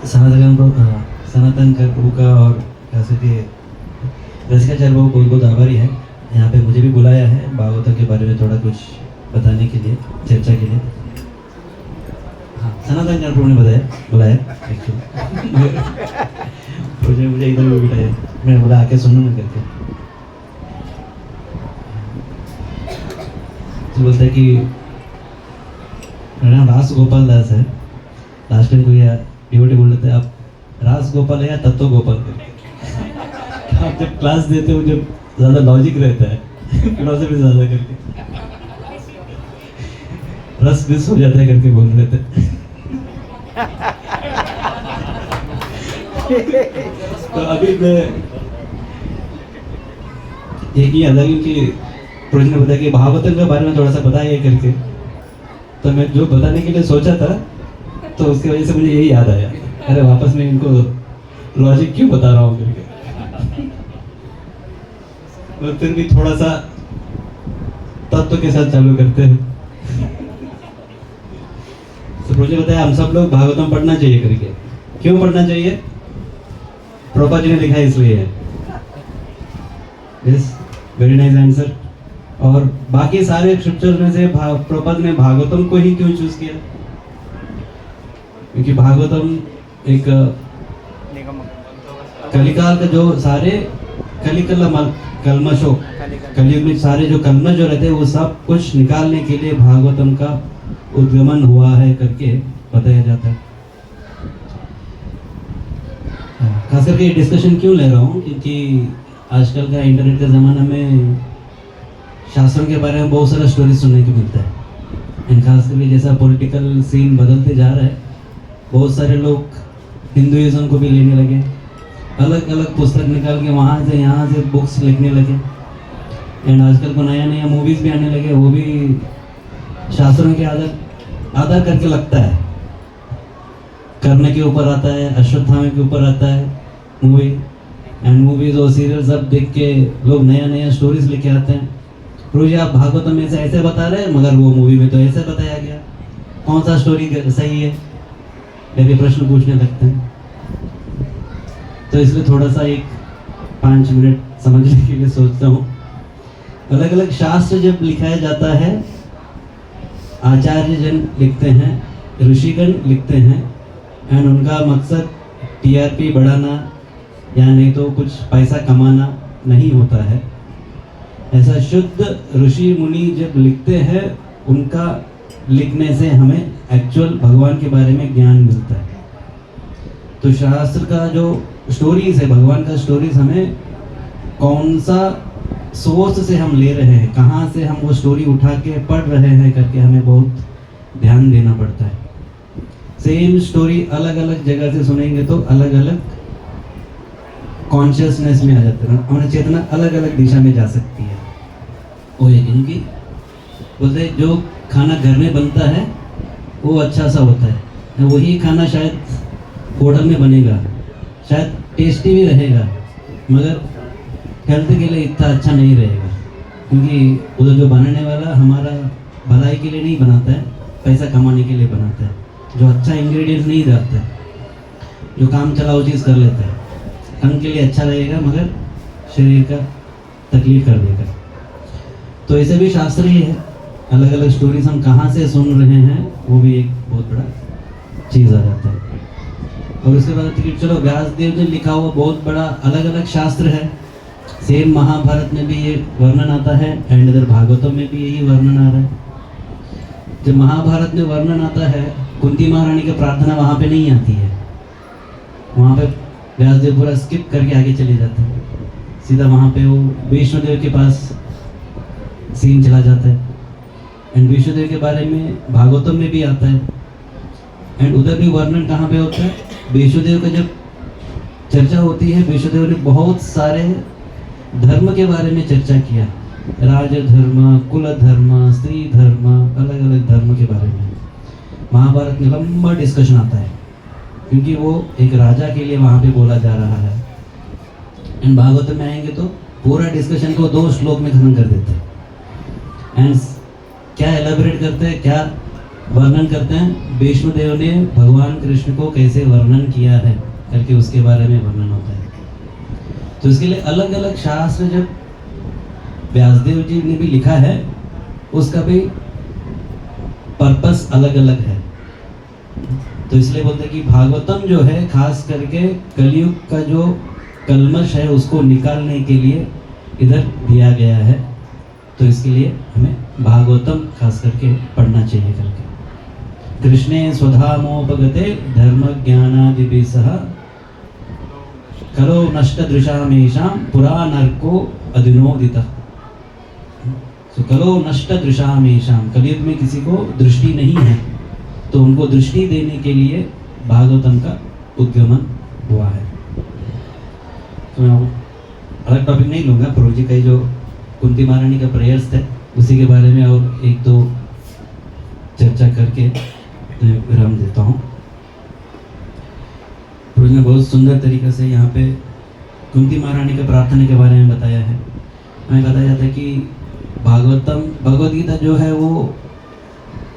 सनातन प्रभु का और कैसे कि रसिकाचार्य बाबू बहुत बहुत आभारी है। यहाँ पे मुझे भी बुलाया है भागवतम के बारे में थोड़ा कुछ बताने के लिए, चर्चा के लिए। हाँ, सनातन प्रभु ने बुलाया एक्चुअली मुझे इधर भी बिठाया, मैं बोला आके सुनूंगा करके। तो बोलता है कि मेरा नाम रास गोपाल दास है। लास्ट टाइम कोई डिवोटी बोल रहे थे आप रास गोपाल है या तत्व गोपाल करके। आप जब क्लास देते हो जब ज़्यादा लॉजिक रहता है फिलोसफी ज़्यादा करके रस मिस हो जाता है करके बोल रहे थे। तो अभी मैं एक ही अलग ही कि प्रोजेक्ट ने बताया कि भागवतम के बारे में थोड़ा सा बताइए करके। तो मैं जो बताने के लिए सोचा था तो उसकी वजह से मुझे यही याद आया, अरे वापस मैं इनको लॉजिक क्यों बता रहा हूँ करके। और फिर भी थोड़ा सा तत्व के साथ चालू करते हैं। तो मुझे बताया हम सब लोग भागवतम पढ़ना चाहिए करके। क्यों पढ़ना चाहिए? प्रभुपाद जी ने लिखा है इसलिए है। Yes, very nice answer. और बाकी सारे स्क्रिप्चर्स में से प्रभुपाद ने भागवतम को ही क्यों चूज किया? क्योंकि भागवतम एक कलिकाल का जो सारे कलमशो कलयुग में सारे जो कलमश जो रहते हैं वो सब कुछ निकालने के लिए भागवतम का उद्गमन हुआ है करके बताया जाता है। खास करके डिस्कशन क्यों ले रहा हूँ? क्योंकि आजकल का इंटरनेट का ज़माना में शास्त्रों के बारे में बहुत सारा स्टोरी सुनने को मिलता है। एंड खास करके जैसा पॉलिटिकल सीन बदलते जा रहा है, बहुत सारे लोग हिंदुइज्म को भी लेने लगे, अलग अलग पुस्तक निकाल के वहाँ से यहाँ से बुक्स लिखने लगे। एंड आजकल को नया नया मूवीज़ भी आने लगे, वो भी शास्त्रों के आधार करके लगता है। कर्ण के ऊपर आता है, अश्वत्थामा के ऊपर आता है मूवी। एंड मूवीज़ और सीरियल सब देख के लोग नया नया स्टोरीज लेके आते हैं। रोज आप भागवतम में से ऐसे बता रहे हैं मगर वो मूवी में तो ऐसे बताया गया, कौन सा स्टोरी सही है? मेरे प्रश्न पूछने लगते हैं। तो इसलिए थोड़ा सा एक 5 मिनट समझने के लिए सोचता हूँ। अलग अलग शास्त्र जब लिखाया जाता है, आचार्य जन लिखते हैं, ऋषिगण लिखते हैं, एंड उनका मकसद टीआरपी बढ़ाना या नहीं तो कुछ पैसा कमाना नहीं होता है। ऐसा शुद्ध ऋषि मुनि जब लिखते हैं, उनका लिखने से हमें एक्चुअल भगवान के बारे में ज्ञान मिलता है। तो शास्त्र का जो स्टोरीज है, भगवान का स्टोरीज हमें कौन सा सोर्स से हम ले रहे हैं, कहाँ से हम वो स्टोरी उठा के पढ़ रहे हैं करके हमें बहुत ध्यान देना पड़ता है। सेम स्टोरी अलग अलग जगह से सुनेंगे तो अलग अलग कॉन्शियसनेस में आ जाते हैं, हमारी चेतना अलग अलग दिशा में जा सकती है। वो एक इनकी बोलते हैं जो खाना घर में बनता है वो अच्छा सा होता है, वही खाना शायद होटल में बनेगा, शायद टेस्टी भी रहेगा मगर हेल्थ के लिए इतना अच्छा नहीं रहेगा। क्योंकि उधर जो बनाने वाला हमारा भलाई के लिए नहीं बनाता है, पैसा कमाने के लिए बनाता है। जो अच्छा इंग्रेडिएंट्स नहीं डालता है, जो काम चलाओ चीज़ कर लेता है, अंग के लिए अच्छा रहेगा मगर शरीर का तकलीफ कर देगा। तो ऐसे भी शास्त्र ही है, अलग अलग स्टोरीज हम कहाँ से सुन रहे हैं वो भी एक बहुत बड़ा चीज़ आ जाता है। और उसके बाद कि चलो व्यासदेव ने लिखा हुआ बहुत बड़ा अलग अलग शास्त्र है। सेम महाभारत में भी ये वर्णन आता है एंड इधर भागवतम में भी यही वर्णन आ रहा है। जब महाभारत में वर्णन आता है, कुंती महारानी की प्रार्थना वहाँ पे नहीं आती है, वहाँ पे व्यासदेव पूरा स्किप करके आगे चले जाते हैं, सीधा वहाँ पे वो विष्णुदेव के पास सीन चला जाता है। एंड विष्णुदेव के बारे में भागवतम में भी आता है। एंड उधर भी वर्णन कहाँ पे होता है? विष्णुदेव का जब चर्चा होती है, विष्णुदेव ने बहुत सारे धर्म के बारे में चर्चा किया, राज धर्म, कुल धर्म, स्त्री धर्म, अलग अलग धर्म के बारे में महाभारत में लंबा डिस्कशन आता है, क्योंकि वो एक राजा के लिए वहाँ पे बोला जा रहा है। एंड भागवत में आएंगे तो पूरा डिस्कशन को 2 श्लोक में खत्म कर देते हैं। एंड क्या एलाबोरेट करते हैं, क्या वर्णन करते हैं विष्णु देव ने भगवान कृष्ण को कैसे वर्णन किया है करके उसके बारे में वर्णन होता है। तो इसके लिए अलग अलग शास्त्र जब व्यासदेव जी ने भी लिखा है उसका भी पर्पस अलग अलग है। तो इसलिए बोलते हैं कि भागवतम जो है खास करके कलयुग का जो कलमश है उसको निकालने के लिए इधर दिया गया है। तो इसके लिए हमें भागवतम खास करके पढ़ना चाहिए करके। कृष्णे स्वधामोपगते धर्म ज्ञानादिभिः सह कलो नष्ट दृशामेषां पुरा नरको अधिनोदितः। तो कलो नष्ट दृशामेषां, कलयुग में किसी को दृष्टि नहीं है तो उनको दृष्टि देने के लिए भागवतम का उद्गमन हुआ है। तो मैं अलग टॉपिक नहीं लूँगा, प्रभु जी का जो कुंती महारानी का प्रेयर्स थे उसी के बारे में और एक दो चर्चा करके विराम देता हूँ। प्रभु जी ने बहुत सुंदर तरीके से यहाँ पे कुंती महारानी के प्रार्थना के बारे में बताया है। हमें बताया जाता है कि भागवतम भगवद गीता जो है वो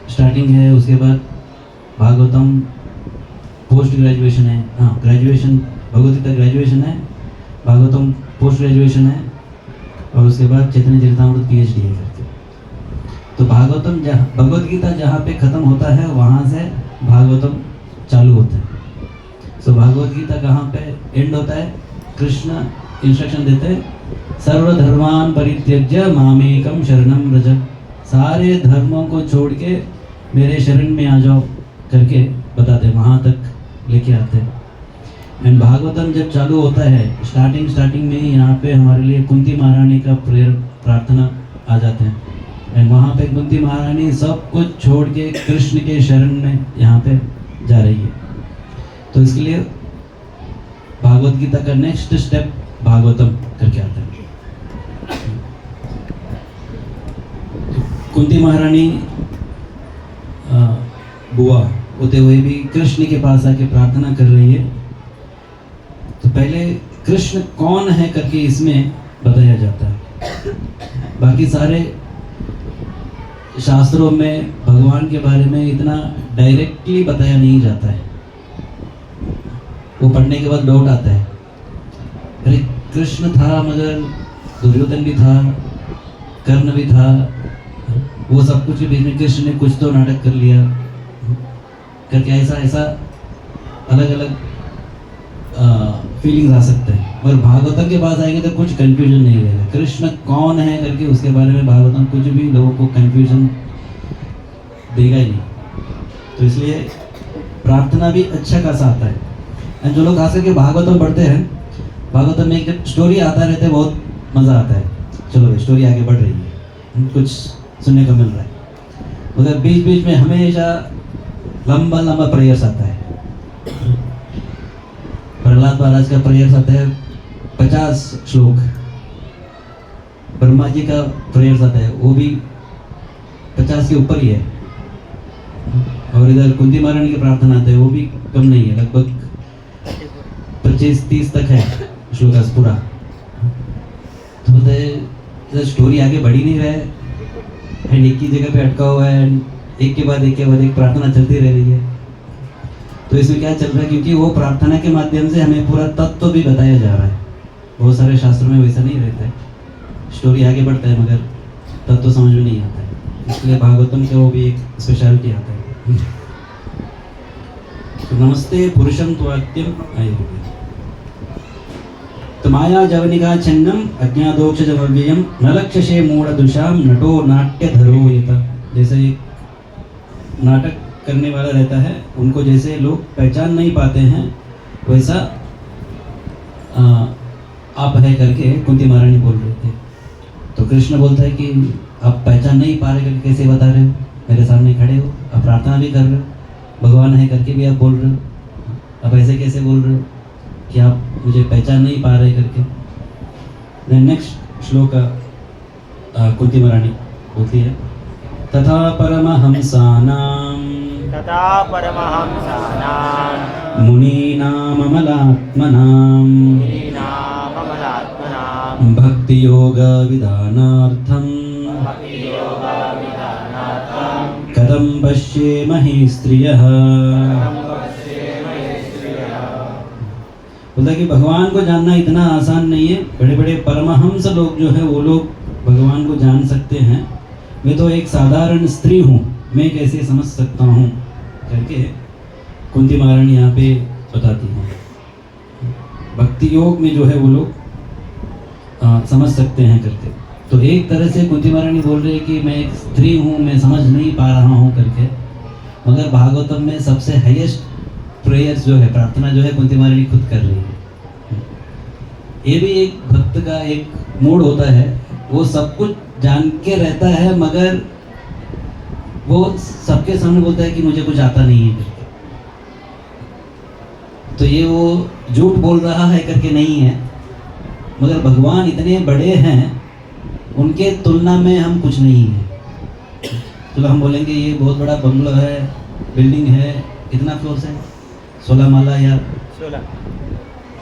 स्टार्टिंग है, उसके बाद भागवतम पोस्ट ग्रेजुएशन है। हाँ, ग्रेजुएशन भगवद गीता ग्रेजुएशन है, भागवतम पोस्ट ग्रेजुएशन है और उसके बाद चैतन्य चरितामृत PhD है करके। तो भागवतम जहाँ भगवद गीता जहाँ पे ख़त्म होता है वहाँ से भागवतम चालू होता है। तो भागवद गीता कहाँ पे एंड होता है? कृष्ण इंस्ट्रक्शन देते हैं सर्वधर्मान परित्यज्य मामेकम शरणम व्रज, सारे धर्मों को छोड़ के मेरे शरण में आ जाओ करके बताते हैं, वहाँ तक लेके आते हैं। एंड भागवतम जब चालू होता है स्टार्टिंग में ही यहाँ पे हमारे लिए कुंती महारानी का प्रेयर प्रार्थना आ जाते हैं। एंड वहाँ पे कुंती महारानी सब कुछ छोड़ के कृष्ण के शरण में यहाँ पे जा रही है। तो इसके लिए भागवत गीता का नेक्स्ट स्टेप भागवतम करके आता है। कुंती महारानी बुआ होते हुए भी कृष्ण के पास आके प्रार्थना कर रही है। तो पहले कृष्ण कौन है करके इसमें बताया जाता है। बाकी सारे शास्त्रों में भगवान के बारे में इतना डायरेक्टली बताया नहीं जाता है। वो पढ़ने के बाद डाउट आता है, अरे कृष्ण था मगर दुर्योधन भी था, कर्ण भी था, वो सब कुछ के बीच में कृष्ण ने कुछ तो नाटक कर लिया करके ऐसा अलग अलग फीलिंग्स आ सकते हैं। और भागवतम के पास आएंगे तो कुछ कंफ्यूजन नहीं रहेगा, कृष्ण कौन है करके उसके बारे में भागवतम कुछ भी लोगों को कंफ्यूजन देगा ही नहीं। तो इसलिए प्रार्थना भी अच्छा खासा आता है। एंड जो लोग खास करके भागवतम पढ़ते हैं, भागवतम में एक स्टोरी आता रहता है, बहुत मज़ा आता है। चलो स्टोरी आगे बढ़ रही है, कुछ सुनने को मिल रहा है, मगर बीच बीच में हमेशा लंबा लंबा प्रेयर्स आता है। प्रहलाद महाराज का प्रेयर्स आता है 50 श्लोक, ब्रह्मा जी का प्रेयर्स आता है वो भी 50 के ऊपर ही है, और इधर कुंती महारानी की प्रार्थना आता है वो भी कम नहीं है, लगभग 25-30 तक है श्लोक पूरा। तो बोलते इधर स्टोरी आगे बढ़ ही नहीं रहा है, एंड एक ही जगह पे अटका हुआ है, एंड एक के बाद एक प्रार्थना चलती रह रही है। तो इसमें क्या चल रहा है, क्योंकि वो प्रार्थना के माध्यम से हमें पूरा तत्व भी बताया जा रहा है। बहुत सारे शास्त्रों में वैसा नहीं रहता है, स्टोरी आगे बढ़ता है मगर तत्व समझ में नहीं आता है। इसलिए भागवतम का वो भी एक स्पेशलिटी आता है। तो नमस्ते पुरुषम त्वात्यम आयुर्वेद। तो माया जवनिका छन्नम अज्ञादोक्ष जव्ययम न लक्ष्यसे मूढ़ दुषाम नटो नाट्य धरो यथा। जैसे एक नाटक करने वाला रहता है, उनको जैसे लोग पहचान नहीं पाते हैं वैसा आप है करके कुंती महारानी बोल रहे थे। तो कृष्ण बोलता है कि आप पहचान नहीं पा रहे करके कैसे बता रहे हो, मेरे सामने खड़े हो, आप प्रार्थना भी कर रहे हो, भगवान है करके भी आप बोल रहे हो, आप ऐसे कैसे बोल रहे हो कि आप मुझे पहचान नहीं पा रहे करके। देन नेक्स्ट श्लोक कुंती महारानी बोलती है तथा परमहंसानां मुनीनाममलात्मनां भक्तियोग विधानार्थं कथं पश्येमहि स्त्रियः। बोलता कि भगवान को जानना इतना आसान नहीं है। बड़े बड़े परमहंस लोग जो है वो लोग भगवान को जान सकते हैं, मैं तो एक साधारण स्त्री हूँ, मैं कैसे समझ सकता हूँ करके कुंती महारानी यहाँ पे बताती हैं। भक्ति योग में जो है वो लोग समझ सकते हैं करके। तो एक तरह से कुंती महारानी बोल रही है कि मैं एक स्त्री हूँ, मैं समझ नहीं पा रहा हूँ करके। मगर भागवतम में सबसे हाईएस्ट प्रेयर्स जो है, प्रार्थना जो है, कुंती महारानी खुद कर रही है। ये भी एक भक्त का एक मूड होता है, वो सब कुछ जान के रहता है मगर वो सबके सामने बोलता है कि मुझे कुछ आता नहीं है। तो ये वो झूठ बोल रहा है करके नहीं है, मगर भगवान इतने बड़े हैं, उनके तुलना में हम कुछ नहीं है। तो हम बोलेंगे ये बहुत बड़ा बंगला है, बिल्डिंग है, कितना फ्लोर्स है, 16 माला या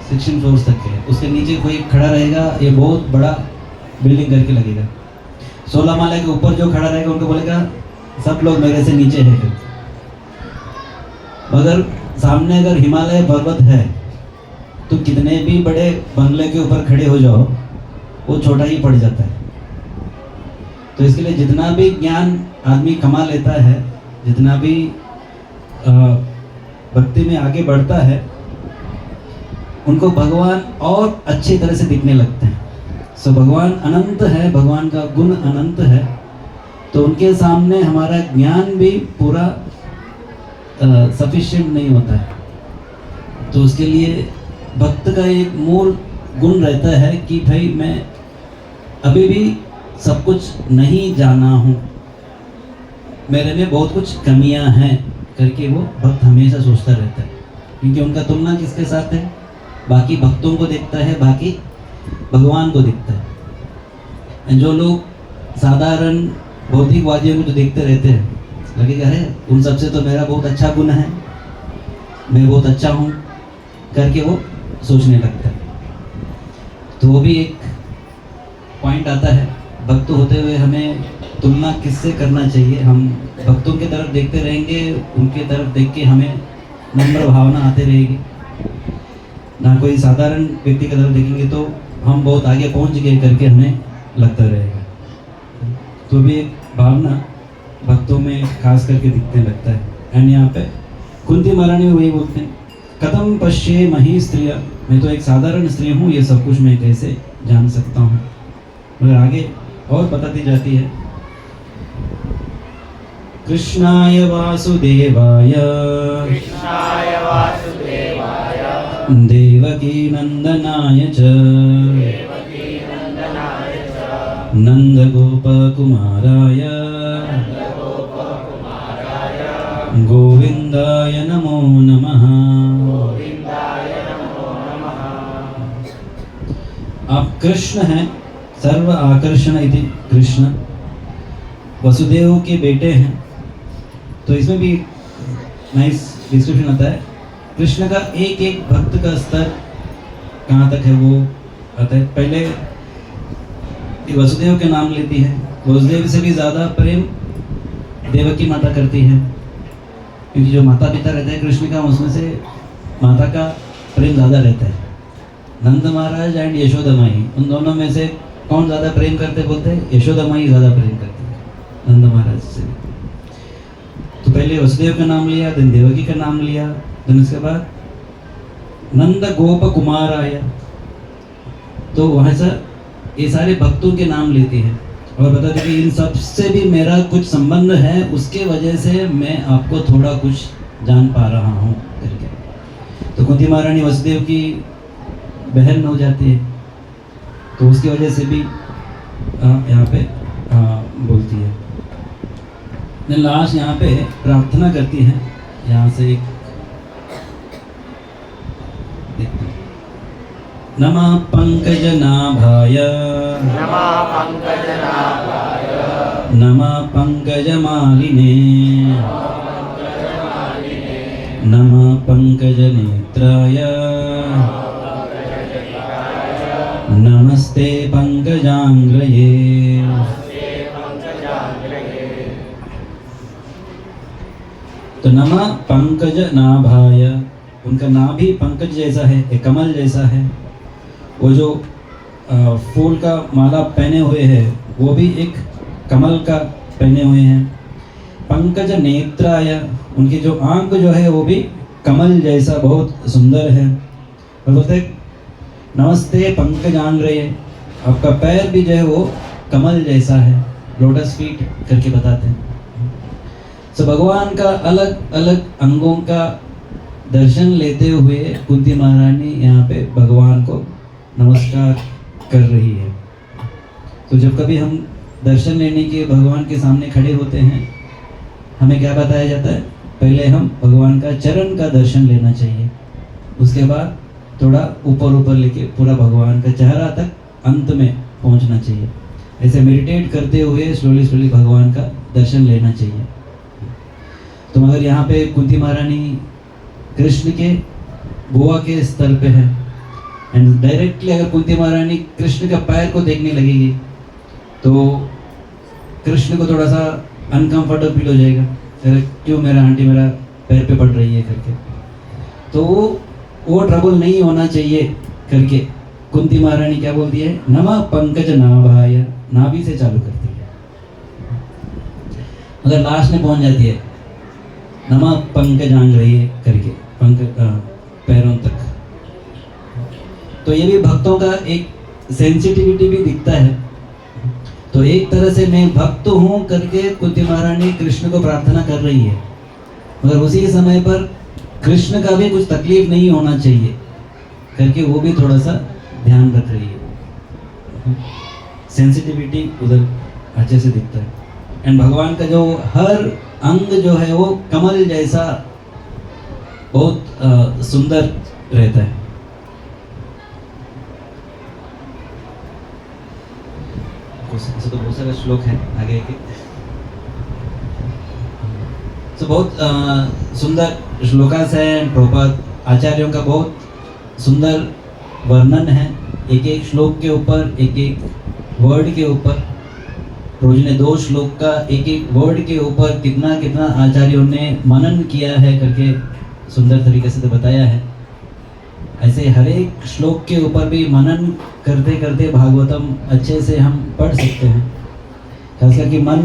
16 फ्लोर्स तक है। उसके नीचे कोई खड़ा रहेगा, ये बहुत बड़ा बिल्डिंग करके लगेगा। 16 माला के ऊपर जो खड़ा रहेगा उनको बोलेगा सब लोग मेरे से नीचे है करके। मगर सामने अगर हिमालय पर्वत है तो कितने भी बड़े बंगले के ऊपर खड़े हो जाओ, वो छोटा ही पड़ जाता है। तो इसके लिए जितना भी ज्ञान आदमी कमा लेता है, जितना भी भक्ति में आगे बढ़ता है, उनको भगवान और अच्छी तरह से दिखने लगते हैं। सो भगवान अनंत है, भगवान का गुण अनंत है, तो उनके सामने हमारा ज्ञान भी पूरा सफिशिएंट नहीं होता है। तो उसके लिए भक्त का एक मूल गुण रहता है कि भाई मैं अभी भी सब कुछ नहीं जाना हूँ, मेरे में बहुत कुछ कमियां हैं करके वो भक्त हमेशा सोचता रहता है। क्योंकि उनका तुलना किसके साथ है? बाकी भक्तों को देखता है, बाकी भगवान को देखता है। जो लोग साधारण भौतिकवादियों को जो देखते रहते हैं, लगेगा है उन सबसे तो मेरा बहुत अच्छा गुण है, मैं बहुत अच्छा हूँ करके वो सोचने लगता है। तो वो भी एक पॉइंट आता है, भक्त होते हुए हमें तुलना किससे करना चाहिए। हम भक्तों की तरफ देखते रहेंगे, उनके तरफ देख के हमें नम्र भावना आते रहेगी। ना कोई साधारण व्यक्ति की तरफ देखेंगे तो हम बहुत आगे पहुंच गए करके हमें लगता रहेगा। तो भी एक भावना भक्तों में खास करके दिखने लगता है। एंड यहाँ पे कुंती महारानी वही बोलते हैं, कथम पश्येमहि स्त्रिय, मैं तो एक साधारण स्त्री हूँ, ये सब कुछ मैं कैसे जान सकता हूँ। मगर आगे और बताती जाती है, कृष्णाय वासुदेवाय देवकी नंदनाय च नंदगोपकुमाराय गोविंदाय नमो नमः। आप कृष्ण हैं, सर्व आकर्षण इति कृष्ण, वसुदेव के बेटे हैं। तो इसमें भी नाइस डिस्क्रिप्शन आता है, कृष्ण का एक एक भक्त का स्तर कहाँ तक है वो आता है। पहले वसुदेव के नाम लेती है, वसुदेव से भी ज़्यादा प्रेम देवकी माता करती है, क्योंकि जो माता पिता रहते हैं कृष्ण का, उसमें से माता का प्रेम ज़्यादा रहता है। नंद महाराज एंड यशोदा माई, उन दोनों में से कौन ज़्यादा प्रेम करते बोलते हैं? यशोदा माई ज़्यादा प्रेम करती है नंद महाराज से। तो पहले वसुदेव का नाम लिया, देन देवकी का नाम लिया, देन उसके बाद नंद गोप कुमार आया। तो वहाँ से ये सारे भक्तों के नाम लेती है और बताते कि इन सब से भी मेरा कुछ संबंध है, उसके वजह से मैं आपको थोड़ा कुछ जान पा रहा हूँ करके। तो कुंती महारानी वसुदेव की बहन हो जाती है, तो उसकी वजह से भी यहाँ पे बोलती है। लास्ट यहाँ पे प्रार्थना करती है, यहाँ से एक देखते हैं, नमः पंकजनाभाय नमः पंकजमालिने नमः पंकजनेत्राय नमस्ते पंकजांग्रये। तो नमः पंकज नाभाय, उनका नाभि पंकज जैसा है, एक कमल जैसा है। वो जो फूल का माला पहने हुए हैं वो भी एक कमल का पहने हुए हैं। पंकज नेत्राय, उनकी जो आंख जो है वो भी कमल जैसा बहुत सुंदर है। और बोलते नमस्ते पंकजांग्रये, आपका पैर भी जो है वो कमल जैसा है, लोटस फीट करके बताते हैं। तो भगवान का अलग अलग अंगों का दर्शन लेते हुए कुंती महारानी यहाँ पे भगवान को नमस्कार कर रही है। तो जब कभी हम दर्शन लेने के भगवान के सामने खड़े होते हैं, हमें क्या बताया जाता है? पहले हम भगवान का चरण का दर्शन लेना चाहिए, उसके बाद थोड़ा ऊपर ऊपर लेके पूरा भगवान का चेहरा तक अंत में पहुंचना चाहिए। ऐसे मेडिटेट करते हुए स्लोली स्लोली भगवान का दर्शन लेना चाहिए। तो मगर यहाँ पे कुंती महारानी कृष्ण के बुआ के स्तर पे है, एंड डायरेक्टली अगर कुंती महारानी कृष्ण का पैर को देखने लगेगी तो कृष्ण को थोड़ा सा अनकंफर्टेबल फील हो जाएगा, अरे क्यों मेरा आंटी मेरा पैर पे पड़ रही है करके। तो वो ट्रबल नहीं होना चाहिए करके कुंती महारानी क्या बोलती है? नमः पंकज नाभाय, नाभि से चालू करती है। अगर लास्ट में पहुंच जाती है नमः पंकजांग्रये करके पैरों तक, तो ये भी भक्तों का एक सेंसिटिविटी भी दिखता है। तो एक तरह से मैं भक्त हूँ करके कुंती महारानी कृष्ण को प्रार्थना कर रही है, मगर उसी समय पर कृष्ण का भी कुछ तकलीफ नहीं होना चाहिए करके वो भी थोड़ा सा ध्यान रख रही है। सेंसिटिविटी उधर अच्छे से दिखता है। एंड भगवान का जो हर अंग जो है वो कमल जैसा बहुत सुंदर रहता है। ऐसे तो बहुत सारे श्लोक हैं आगे के, तो बहुत सुंदर श्लोकास है। प्रभुपाद आचार्यों का बहुत सुंदर वर्णन है, एक एक श्लोक के ऊपर, एक एक वर्ड के ऊपर। रोज ने 2 श्लोक का एक एक वर्ड के ऊपर कितना कितना आचार्यों ने मनन किया है करके सुंदर तरीके से तो बताया है। ऐसे हर एक श्लोक के ऊपर भी मनन करते करते भागवतम अच्छे से हम पढ़ सकते हैं। खास करके मन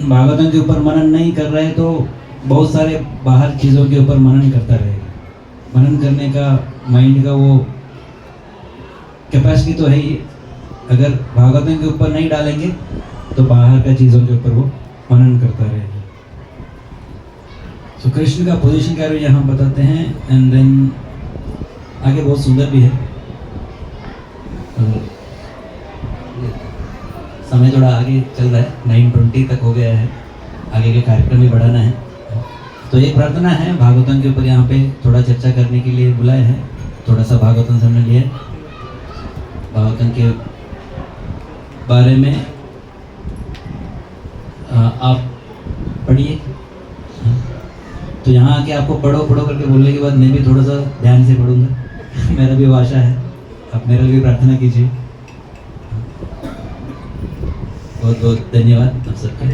भागवतम के ऊपर मनन नहीं कर रहे तो बहुत सारे बाहर चीज़ों के ऊपर मनन करता रहेगा। मनन करने का माइंड का वो कैपेसिटी तो है ही, अगर भागवतम के ऊपर नहीं डालेंगे तो बाहर का चीज़ों के ऊपर वो मनन करता रहेगा। तो कृष्ण का पोजीशन क्या यहाँ बताते हैं। एंड देन आगे बहुत सुंदर भी है। समय थोड़ा आगे चल रहा है, 9:20 तक हो गया है, आगे के कार्यक्रम भी बढ़ाना है। तो एक प्रार्थना है भागवतम के ऊपर, यहाँ पे थोड़ा चर्चा करने के लिए बुलाए हैं। थोड़ा सा भागवतम से हमने लिया, भागवतम के बारे में आप पढ़िए। तो यहाँ आके आपको पढ़ो पढ़ो करके बोलने के बाद मैं भी थोड़ा सा ध्यान से पढ़ूंगा। मेरा भी आशा है, आप मेरे लिए भी प्रार्थना कीजिए। बहुत बहुत धन्यवाद आप सबके।